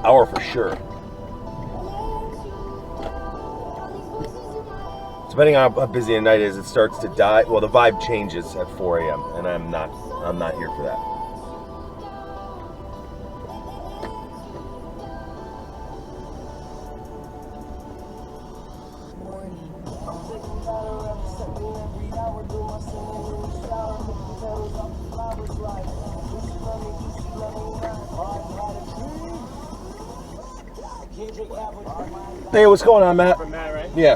Hour for sure. Depending on how busy a night is, it starts to die. Well, the vibe changes at 4 a.m. and I'm not here for that. Hey, what's going on, Matt? From Matt, right? Yeah.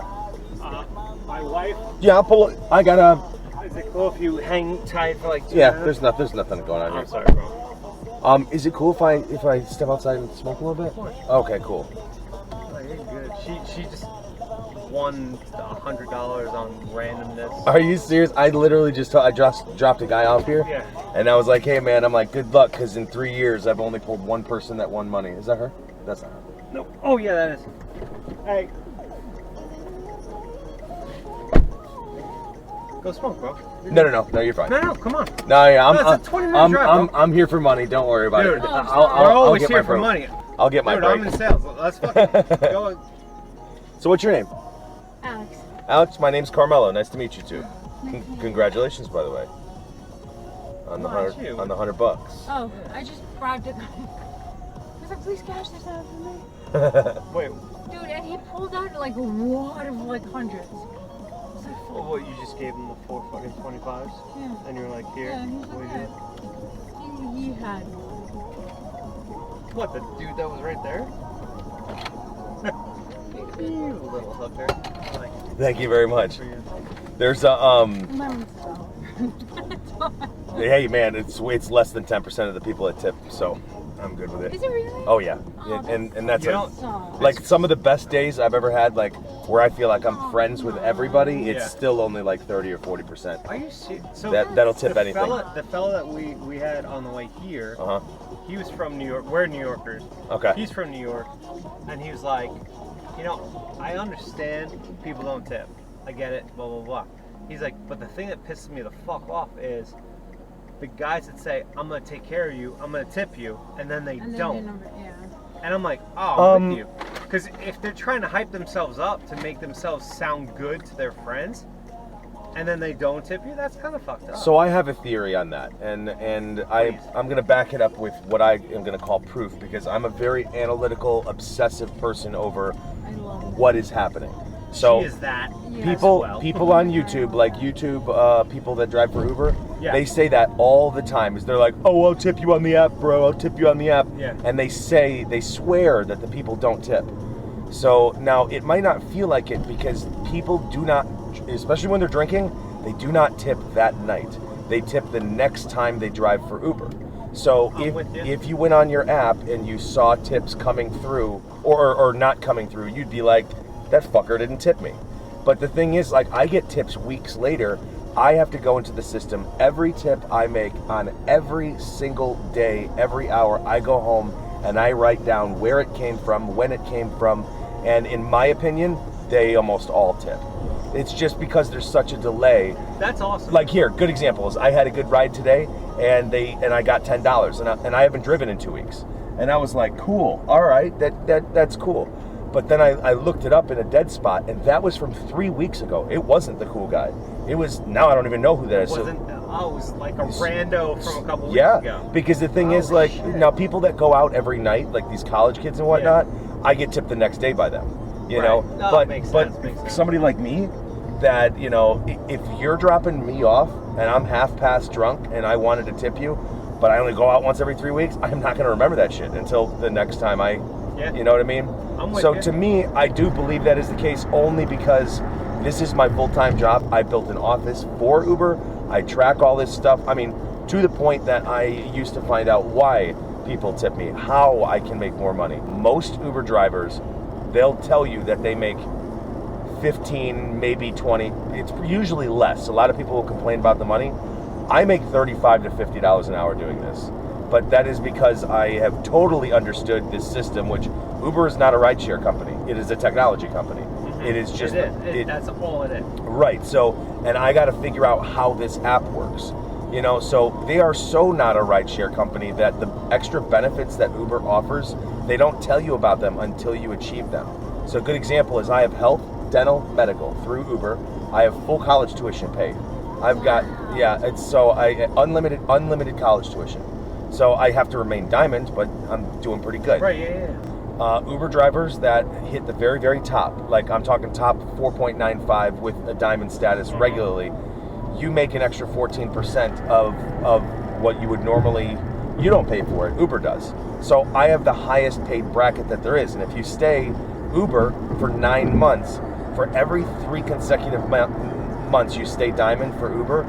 My wife. Yeah, I'll pull it. I got a. Is it cool if you hang tight for like 2 Yeah, minutes? there's nothing going on here. I'm sorry, bro. Is it cool if I step outside and smoke a little bit? Of course. Okay, cool. Oh, you're good. She just won $100 on randomness. Are you serious? I literally just dropped a guy off here. Yeah. And I was like, hey man, I'm like, good luck, because in 3 years I've only pulled one person that won money. Is that her? That's not her. No. Oh yeah, that is. Hey. Go smoke, bro. No, you're fine. No, come on. No, yeah, it's a 20-minute drive, bro. I'm here for money. Don't worry about Dude, it. we're I'll always get here my for break. money. I'll get my Dude, break. I'm in sales. Let's fucking go. So what's your name? Alex. Alex, my name's Carmelo. Nice to meet you too. Nice to meet you. Congratulations, by the way. On the Why, you? $100 bucks. Oh, I just bribed a guy. He was like, please cash this out for me. Wait, Dude, and he pulled out like a wad of like hundreds. I was like, what, you just gave him the 4 fucking 25s? Yeah. And you were like, here, Yeah, he's what like do you do? He had. What, the dude that was right there? You little hooker. Like, Thank you very much. for you. There's a My one's so. hey man, it's less than 10% of the people that tip, so I'm good with it. Is it really? Oh yeah, Oh, and that's You a, don't- So. like some of the best days I've ever had, like where I feel like I'm friends with everybody. It's Yeah. still only like 30 or 40%. Are you serious? So That'll tip the anything. the fella that we had on the way here, Uh huh. he was from New York. We're New Yorkers. Okay. He's from New York, and he was like, you know, I understand people don't tip. I get it. Blah blah blah. He's like, but the thing that pisses me the fuck off is the guys that say, I'm gonna take care of you, I'm gonna tip you, and then they And then don't. the number, yeah. And I'm like, oh, I'm with Um, you. Because if they're trying to hype themselves up to make themselves sound good to their friends, and then they don't tip you, that's kind of fucked up. So I have a theory on that, and I'm gonna back it up with what I am gonna call proof, because I'm a very analytical, obsessive person over I love it. what is happening. So she is that. Yeah. people as well. people on YouTube, like YouTube people that drive for Uber, Yeah. they say that all the time. Is they're like, oh, I'll tip you on the app, bro. I'll tip you on the app. Yeah. And they swear that the people don't tip. So now it might not feel like it because people do not, especially when they're drinking, they do not tip that night. They tip the next time they drive for Uber. So I'm with you. if you went on your app and you saw tips coming through or not coming through, you'd be like, that fucker didn't tip me. But the thing is, like, I get tips weeks later. I have to go into the system. Every tip I make on every single day, every hour, I go home and I write down where it came from, when it came from, and in my opinion, they almost all tip. It's just because there's such a delay. That's awesome. Like here, good example is I had a good ride today, and I got $10, and I haven't driven in 2 weeks, and I was like, cool, all right, that's cool. But then I looked it up in a dead spot, and that was from 3 weeks ago. It wasn't the cool guy. It was, now I don't even know who that is. So- it was like a rando from a couple weeks yeah, ago. because the thing Oh, is, like, shit. now people that go out every night, like these college kids and whatnot, I get tipped the next day by them, you Right. know. No, but makes but sense. somebody like me, that, you know, if you're dropping me off and I'm half past drunk and I wanted to tip you, but I only go out once every 3 weeks, I'm not going to remember that shit until the next time Yeah. you know what I mean? I'm with So you. to me, I do believe that is the case only because this is my full-time job. I built an office for Uber. I track all this stuff. I mean, to the point that I used to find out why people tip me, how I can make more money. Most Uber drivers, they'll tell you that they make 15, maybe 20. It's usually less. A lot of people will complain about the money. I make $35 to $50 an hour doing this. But that is because I have totally understood this system, which Uber is not a rideshare company. It is a technology company. It is just That's all it is. right. So, and I got to figure out how this app works. You know, so they are so not a rideshare company that the extra benefits that Uber offers They don't tell you about them until you achieve them. So a good example is I have health, dental, medical through Uber. I have full college tuition paid. I've got, unlimited college tuition. So I have to remain diamond, but I'm doing pretty good. Right, yeah. Uber drivers that hit the very, very top, like I'm talking top 4.95 with a diamond status regularly, you make an extra 14% of what you would normally, you don't pay for it, Uber does. So I have the highest paid bracket that there is. And if you stay Uber for 9 months, for every 3 consecutive months you stay diamond for Uber,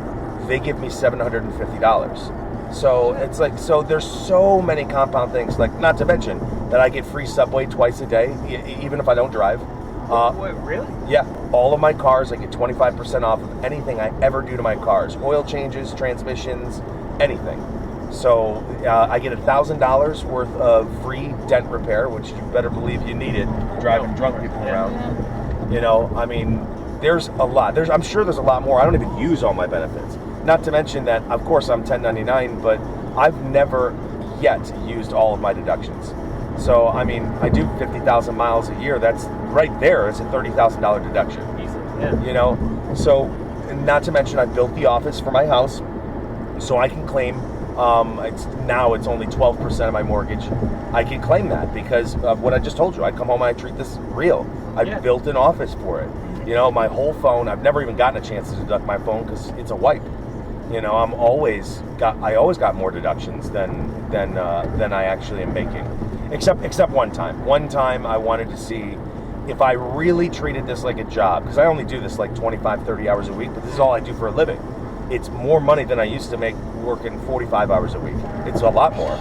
they give me $750. So it's like, so there's so many compound things, like not to mention that I get free Subway twice a day, even if I don't drive. Wait, really? Yeah, all of my cars, I get 25% off of anything I ever do to my cars. Oil changes, transmissions, anything. So I get $1,000 worth of free dent repair, which you better believe you need it, driving drunk people around. You know, I mean, there's a lot. I'm sure there's a lot more. I don't even use all my benefits. Not to mention that, of course, I'm 1099, but I've never yet used all of my deductions. So, I mean, I do 50,000 miles a year. That's right there. It's a $30,000 deduction. Easy, yeah. You know? So, not to mention I built the office for my house, so I can claim, it's only 12% of my mortgage. I can claim that because of what I just told you. I come home and I treat this real. I built an office for it. You know, my whole phone, I've never even gotten a chance to deduct my phone because it's a wipe. You know, I always got more deductions than I actually am making. Except one time. One time I wanted to see if I really treated this like a job, because I only do this like 25, 30 hours a week, but this is all I do for a living. It's more money than I used to make working 45 hours a week. It's a lot more.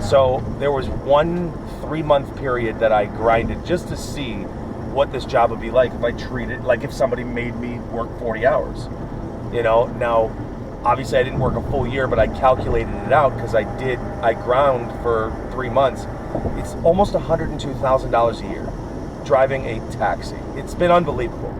So there was one 3-month period that I grinded just to see what this job would be like if I treated, like if somebody made me work 40 hours. You know, now, obviously I didn't work a full year, but I calculated it out because I ground for 3 months. It's almost $102,000 a year driving a taxi. It's been unbelievable.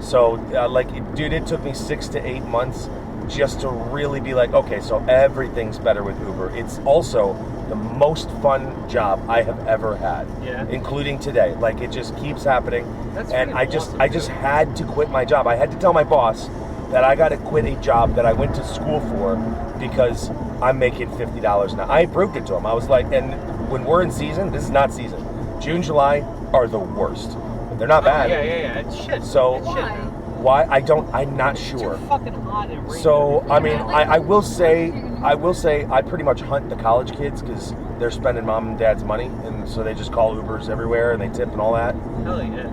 So, it took me 6 to 8 months just to really be like, okay, so everything's better with Uber. It's also the most fun job I have ever had, including today. Like, it just keeps happening. And I just had to quit my job. I had to tell my boss that I got to quit a job that I went to school for because I'm making $50 an hour. I proved it to him. I was like, and when we're in season, this is not season. June, July are the worst. They're not bad. Yeah. It's shit. So it's shit, man. Why? I'm not sure. It's too fucking hot and rainy. So, I mean, I will say I pretty much hunt the college kids because they're spending mom and dad's money, and so they just call Ubers everywhere and they tip and all that. Hell yeah.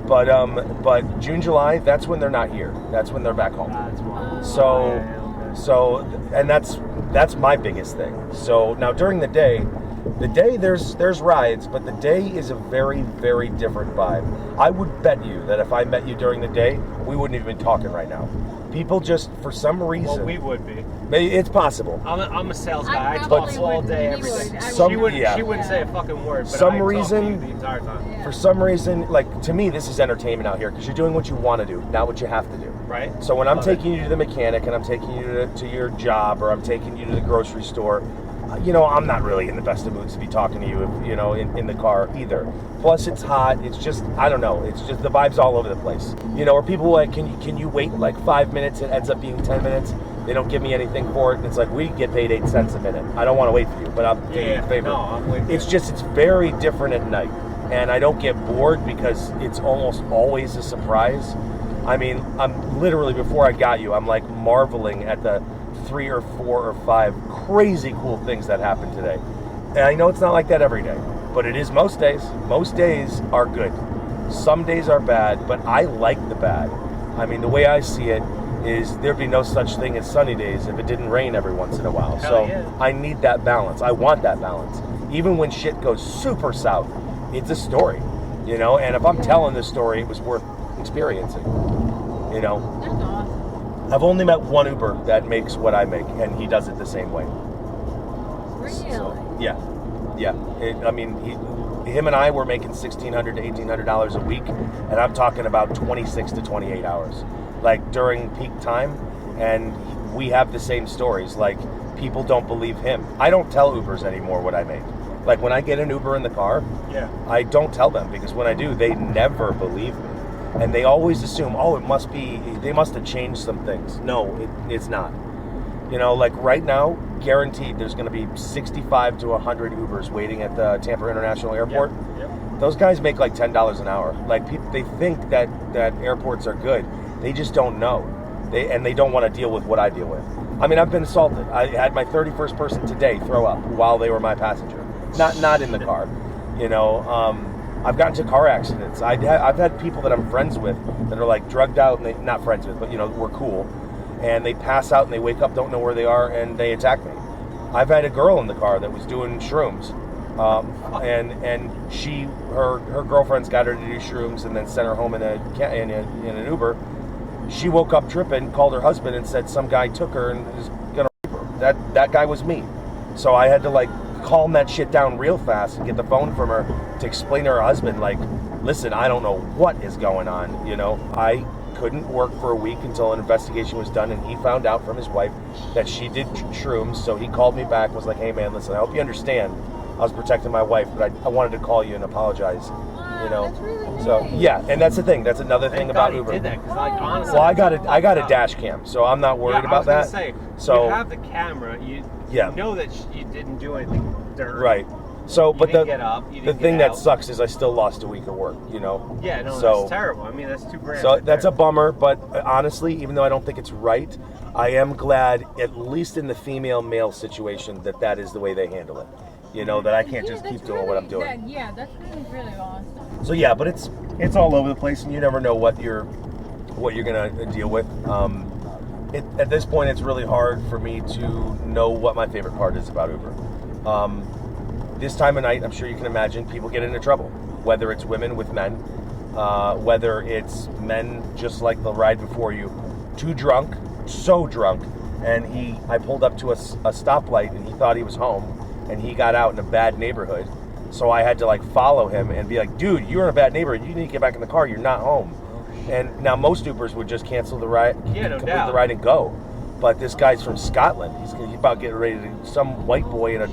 But June, July, that's when they're not here. That's when they're back home. That's wild. So, and that's my biggest thing. So now during the day there's rides, but the day is a very, very different vibe. I would bet you that if I met you during the day, we wouldn't even be talking right now. People just, for some reason... Well, we would be. It's possible. I'm a sales guy. I probably talk all day, would. every day. He would. She wouldn't say a fucking word, but Some I'd reason- talk to you the entire time. Yeah. For some reason, like, to me, this is entertainment out here because you're doing what you want to do, not what you have to do. Right. So when I'm Love taking you to the mechanic and I'm taking you to your job or I'm taking you to the grocery store, you know, I'm not really in the best of moods to be talking to you, if, you know, in the car either. Plus, it's hot. It's just, I don't know. It's just the vibe's all over the place. You know, or people like, can you wait like 5 minutes? It ends up being 10 minutes. They don't give me anything for it. And it's like, we get paid 8 cents a minute. I don't want to wait for you, but I'm doing you a favor. No, I'm waiting. It's just, it's very different at night. And I don't get bored because it's almost always a surprise. I mean, I'm literally, before I got you, I'm like marveling at the 3 or 4 or 5 crazy cool things that happened today. And I know it's not like that every day, but it is most days. Most days are good. Some days are bad, but I like the bad. I mean, the way I see it is there'd be no such thing as sunny days if it didn't rain every once in a while. Hell yeah. I need that balance. I want that balance. Even when shit goes super south, it's a story, you know? And if I'm telling this story, it was worth experiencing, you know? That's awesome. I've only met one Uber that makes what I make, and he does it the same way. Really? So, yeah. Him and I were making $1,600 to $1,800 a week, and I'm talking about 26 to 28 hours, like during peak time. And we have the same stories. Like, people don't believe him. I don't tell Ubers anymore what I make. Like when I get an Uber in the car, Yeah. I don't tell them, because when I do, they never believe me. And they always assume, oh, it must be, they must have changed some things. No, it's not. You know, like right now, guaranteed there's going to be 65 to 100 Ubers waiting at the Tampa International Airport. Yep. Those guys make like $10 an hour. Like they think that airports are good. They just don't know. They don't want to deal with what I deal with. I mean, I've been assaulted. I had my 31st person today throw up while they were my passenger. Not in the car. You know, I've gotten into car accidents. I've had people that I'm friends with that are like drugged out, and not friends with, but you know, we're cool. And they pass out and they wake up, don't know where they are, and they attack me. I've had a girl in the car that was doing shrooms, and her girlfriend's got her to do shrooms, and then sent her home in an Uber. She woke up tripping, called her husband, and said some guy took her and is gonna rape her. That guy was me. So I had to like calm that shit down real fast and get the phone from her to explain to her husband, like, listen, I don't know what is going on. You know, I couldn't work for a week until an investigation was done, and he found out from his wife that she did shrooms. So he called me back and was like, hey man, listen, I hope you understand I was protecting my wife, but I wanted to call you and apologize. You know, that's really nice. so yeah, and that's the thing. That's another thing about Uber. Did that, 'cause, like, honestly, Well, I got a dash cam, so I'm not worried about that. I was gonna say, so you have the camera. You know that you didn't do anything dirty. right. So, but didn't get up, you the didn't thing get that out. sucks is I still lost a week of work. You know. Yeah, no, So- that's terrible. I mean, that's $2,000. So right that's there. a bummer, but honestly, even though I don't think it's right, I am glad, at least in the female-male situation, that is the way they handle it. You know, that I can't just keep doing what I'm doing. That's really awesome. So yeah, but it's all over the place, and you never know what you're gonna deal with. At this point, it's really hard for me to know what my favorite part is about Uber. This time of night, I'm sure you can imagine, people get into trouble. Whether it's women with men, whether it's men just like the ride before you, too drunk, so drunk, and I pulled up to a stoplight, and he thought he was home, and he got out in a bad neighborhood. So I had to like follow him and be like, dude, you're in a bad neighborhood. You need to get back in the car. You're not home. And now most Ubers would just cancel the ride, complete the ride and go. But this guy's from Scotland. He's about getting ready to, some white boy in a,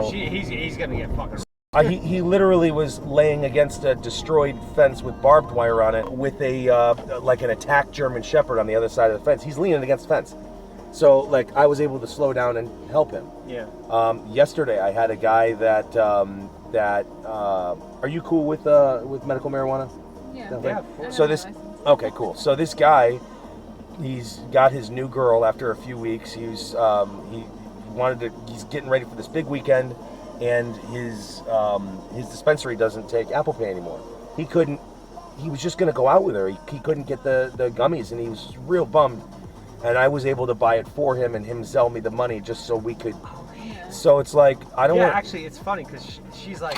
he's gonna get fucking. He literally was laying against a destroyed fence with barbed wire on it with a, like an attacked German Shepherd on the other side of the fence. He's leaning against the fence. So like I was able to slow down and help him. Yeah. Yesterday I had a guy that are you cool with medical marijuana? Yeah. Yeah, of course. So this, okay, cool. So this guy, he's got his new girl after a few weeks. He's getting ready for this big weekend, and his dispensary doesn't take Apple Pay anymore. He was just gonna go out with her. He couldn't get the gummies, and he was real bummed. And I was able to buy it for him, and him sell me the money just so we could. So it's like I don't want. Actually, it's funny because she's like,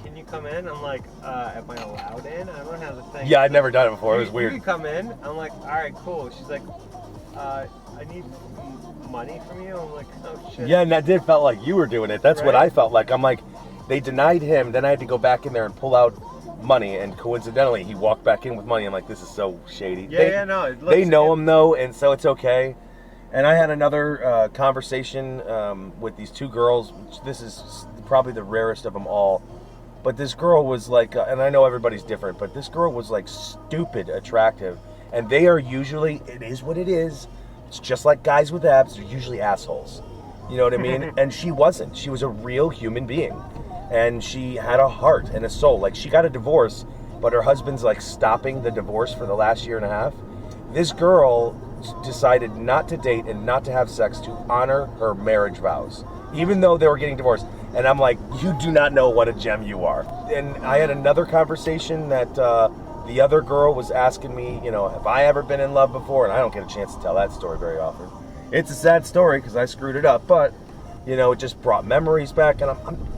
"Can you come in?" I'm like, "Am I allowed in?" I don't have the thing. Yeah, I'd never done it before. It was You weird. can come in. I'm like, "All right, cool." She's like, "I need money from you." I'm like, "Oh shit." Yeah, and that did felt like you were doing it. That's what Right. I felt like. I'm like, they denied him. Then I had to go back in there and pull out money, and coincidentally, he walked back in with money. I'm like, this is so shady. Yeah, They know him though, and so it's okay. And I had another conversation with these two girls. This is probably the rarest of them all. But this girl was like, and I know everybody's different, but this girl was like stupid attractive. And they are usually, it is what it is. It's just like guys with abs, they're usually assholes. You know what I mean? And she wasn't. She was a real human being. And she had a heart and a soul. Like, she got a divorce, but her husband's like stopping the divorce for the last year and a half. This girl decided not to date and not to have sex to honor her marriage vows, even though they were getting divorced. And I'm like, you do not know what a gem you are. And I had another conversation that the other girl was asking me, you know, have I ever been in love before? And I don't get a chance to tell that story very often. It's a sad story because I screwed it up, but you know, it just brought memories back, and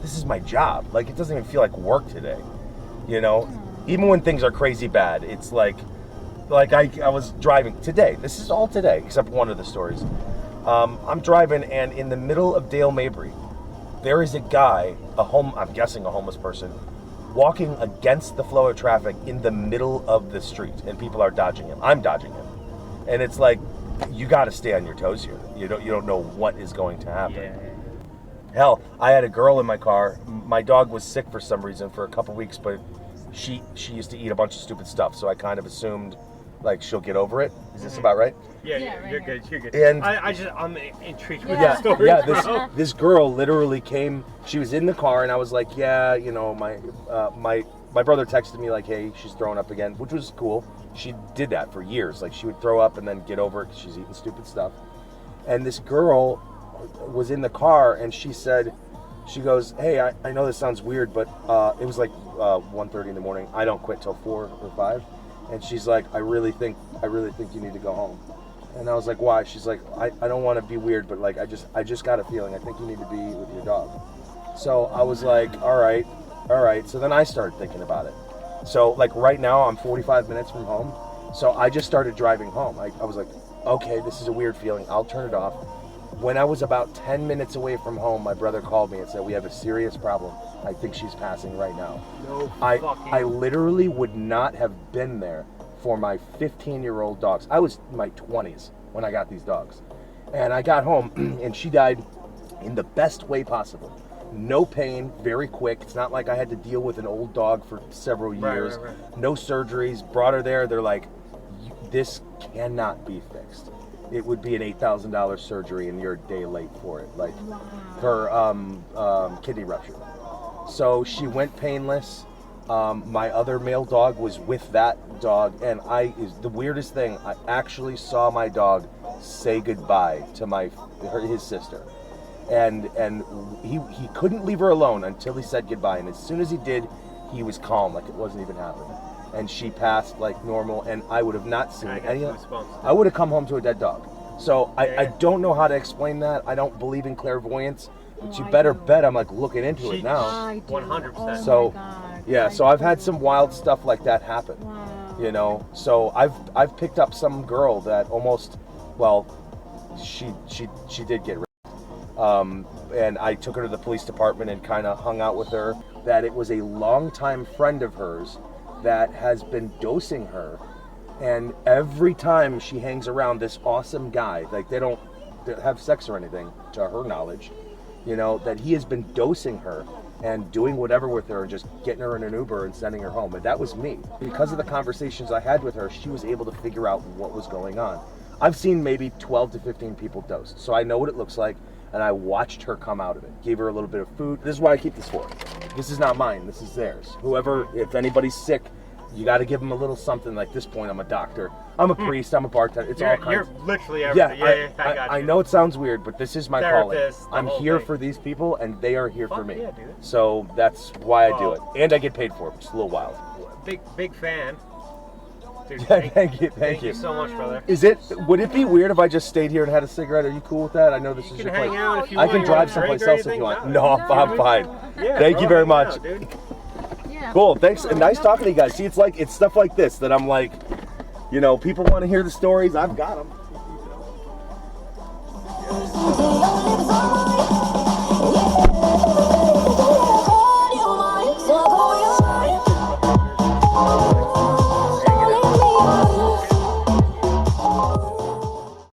this is my job. Like, it doesn't even feel like work today, you know? Even when things are crazy bad, it's like I was driving today. This is all today, except one of the stories. I'm driving, and in the middle of Dale Mabry, there is a guy, I'm guessing a homeless person, walking against the flow of traffic in the middle of the street, and people are dodging him. I'm dodging him. And it's like, you got to stay on your toes here. You don't know what is going to happen. Yeah. Hell, I had a girl in my car. My dog was sick for some reason for a couple weeks, but she used to eat a bunch of stupid stuff, so I kind of assumed like she'll get over it. Is this about right? Yeah, Yeah, right you're here. good. You're good. And- I'm intrigued with Yeah. the story. Yeah, bro. this girl literally came. She was in the car, and I was like, yeah, you know, my brother texted me like, hey, she's throwing up again, which was cool. She did that for years. Like she would throw up and then get over it because she's eating stupid stuff. And this girl was in the car, and she said, she goes, hey, I know this sounds weird, but it was like 1:30 in the morning. I don't quit till 4 or 5. And she's like, I really think you need to go home. And I was like, why? She's like, I don't want to be weird, but like I just got a feeling. I think you need to be with your dog. So I was like, all right. So then I started thinking about it. So like right now I'm 45 minutes from home. So I just started driving home. I was like, okay, this is a weird feeling. I'll turn it off. When I was about 10 minutes away from home, my brother called me and said, we have a serious problem. I think she's passing right now. No I fucking. literally would not have been there for my 15-year-old dogs. I was in my 20s when I got these dogs. And I got home and she died in the best way possible. No pain, very quick. It's not like I had to deal with an old dog for several years. Right. No surgeries. Brought her there. They're like, this cannot be fixed. It would be an $8,000 surgery and you're a day late for it. Like her kidney rupture. So she went painless. My other male dog was with that dog, and the weirdest thing, I actually saw my dog say goodbye to his sister, and he couldn't leave her alone until he said goodbye, and as soon as he did, he was calm, like it wasn't even happening, and she passed like normal, and I would have not seen I got any of goosebumps. I would have come home to a dead dog. So I Yeah. don't know how to explain that. I don't believe in clairvoyance, but you I better do. bet I'm like looking into She- it now. I do. 100%. Oh So, my God. Yeah, so I've had some wild stuff like that happen. Wow. You know, so I've picked up some girl that almost, well, she did get raped. And I took her to the police department and kind of hung out with her. That it was a longtime friend of hers that has been dosing her, and every time she hangs around this awesome guy, like they don't have sex or anything, to her knowledge, you know, that he has been dosing her and doing whatever with her and just getting her in an Uber and sending her home. And that was me. Because of the conversations I had with her, she was able to figure out what was going on. I've seen maybe 12 to 15 people dosed, so I know what it looks like, and I watched her come out of it. Gave her a little bit of food. This is why I keep this for her. This is not mine, this is theirs. Whoever, if anybody's sick, you got to give them a little something. Like this point, I'm a doctor, I'm a priest, I'm a bartender, it's all You're kinds. literally Yeah, everything. I got you. I know it sounds weird, but this is my calling. Therapist, the I'm whole here thing. for these people, and they are here for Fuck me. yeah, dude. So that's why I do it, Wow. and I get paid for it. It's a little wild. Big fan. Dude, Thank you. Thank you so much, brother. Would it be weird if I just stayed here and had a cigarette? Are you cool with that? I know this is You your can hang place. out if you I want. can You drive want a drink someplace or else if anything? you want. No. No, I'm fine. Yeah, Thank you bro, very hang much. out, dude. Yeah. Cool. Thanks. And nice talking to you guys. See, it's stuff like this that I'm like, you know, people want to hear the stories. I've got them.